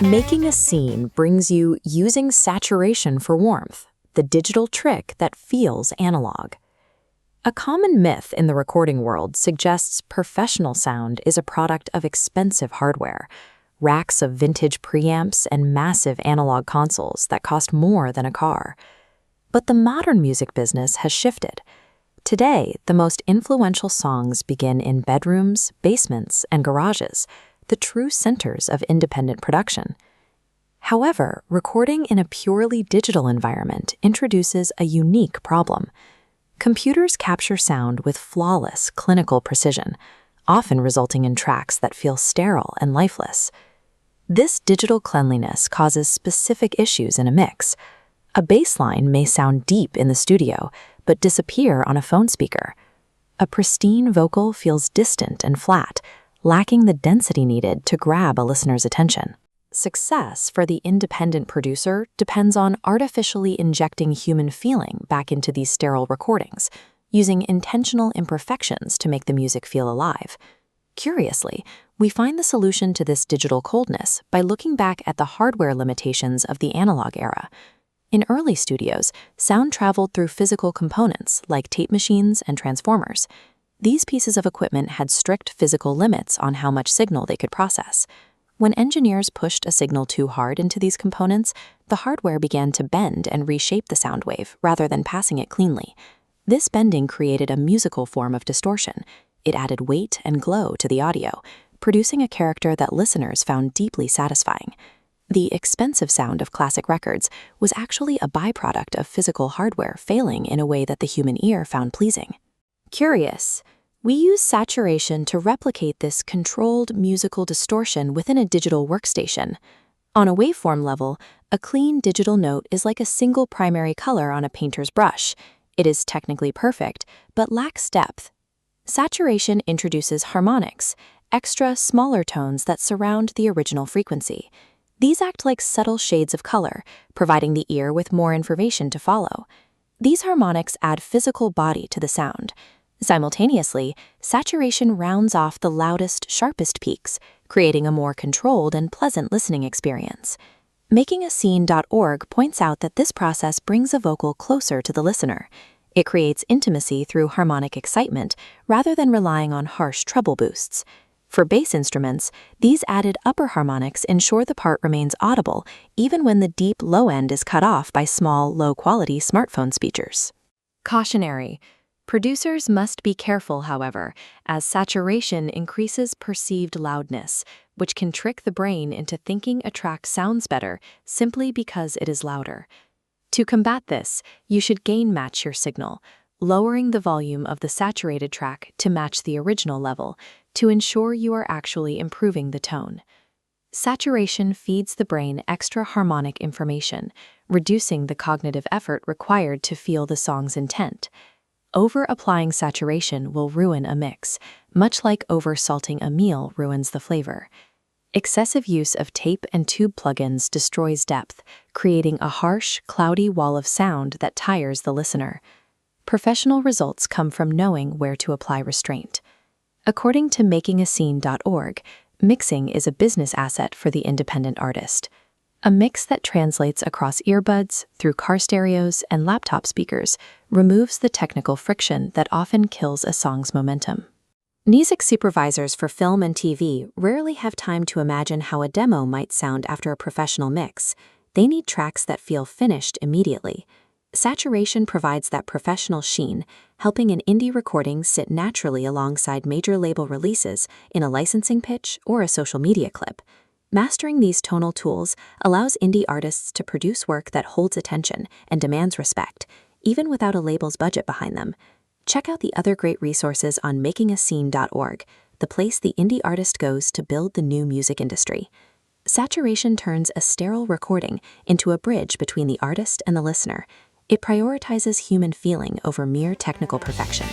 Making a scene brings you using saturation for warmth, the digital trick that feels analog. A common myth in the recording world suggests professional sound is a product of expensive hardware, racks of vintage preamps and massive analog consoles that cost more than a car. But the modern music business has shifted. Today, the most influential songs begin in bedrooms, basements, and garages, the true centers of independent production. However, recording in a purely digital environment introduces a unique problem. Computers capture sound with flawless clinical precision, often resulting in tracks that feel sterile and lifeless. This digital cleanliness causes specific issues in a mix. A bass line may sound deep in the studio, but disappear on a phone speaker. A pristine vocal feels distant and flat, lacking the density needed to grab a listener's attention. Success for the independent producer depends on artificially injecting human feeling back into these sterile recordings, using intentional imperfections to make the music feel alive. Curiously, we find the solution to this digital coldness by looking back at the hardware limitations of the analog era. In early studios, sound traveled through physical components like tape machines and transformers. These pieces of equipment had strict physical limits on how much signal they could process. When engineers pushed a signal too hard into these components, the hardware began to bend and reshape the sound wave rather than passing it cleanly. This bending created a musical form of distortion. It added weight and glow to the audio, producing a character that listeners found deeply satisfying. The expensive sound of classic records was actually a byproduct of physical hardware failing in a way that the human ear found pleasing. Curious, we use saturation to replicate this controlled musical distortion within a digital workstation. On a waveform level, a clean digital note is like a single primary color on a painter's brush. It is technically perfect, but lacks depth. Saturation introduces harmonics, extra smaller tones that surround the original frequency. These act like subtle shades of color, providing the ear with more information to follow. These harmonics add physical body to the sound. Simultaneously, saturation rounds off the loudest, sharpest peaks, creating a more controlled and pleasant listening experience. MakingAscene.org points out that this process brings a vocal closer to the listener. It creates intimacy through harmonic excitement rather than relying on harsh treble boosts. For bass instruments, these added upper harmonics ensure the part remains audible even when the deep low end is cut off by small, low-quality smartphone speakers. Cautionary. Producers must be careful, however, as saturation increases perceived loudness, which can trick the brain into thinking a track sounds better simply because it is louder. To combat this, you should gain match your signal, lowering the volume of the saturated track to match the original level to ensure you are actually improving the tone. Saturation feeds the brain extra harmonic information, reducing the cognitive effort required to feel the song's intent. Over-applying saturation will ruin a mix, much like over-salting a meal ruins the flavor. Excessive use of tape and tube plugins destroys depth, creating a harsh, cloudy wall of sound that tires the listener. Professional results come from knowing where to apply restraint. According to MakingAscene.org, mixing is a business asset for the independent artist. A mix that translates across earbuds, through car stereos, and laptop speakers removes the technical friction that often kills a song's momentum. Music supervisors for film and TV rarely have time to imagine how a demo might sound after a professional mix. They need tracks that feel finished immediately. Saturation provides that professional sheen, helping an indie recording sit naturally alongside major label releases in a licensing pitch or a social media clip. Mastering these tonal tools allows indie artists to produce work that holds attention and demands respect, even without a label's budget behind them. Check out the other great resources on MakingAscene.org, the place the indie artist goes to build the new music industry. Saturation turns a sterile recording into a bridge between the artist and the listener. It prioritizes human feeling over mere technical perfection.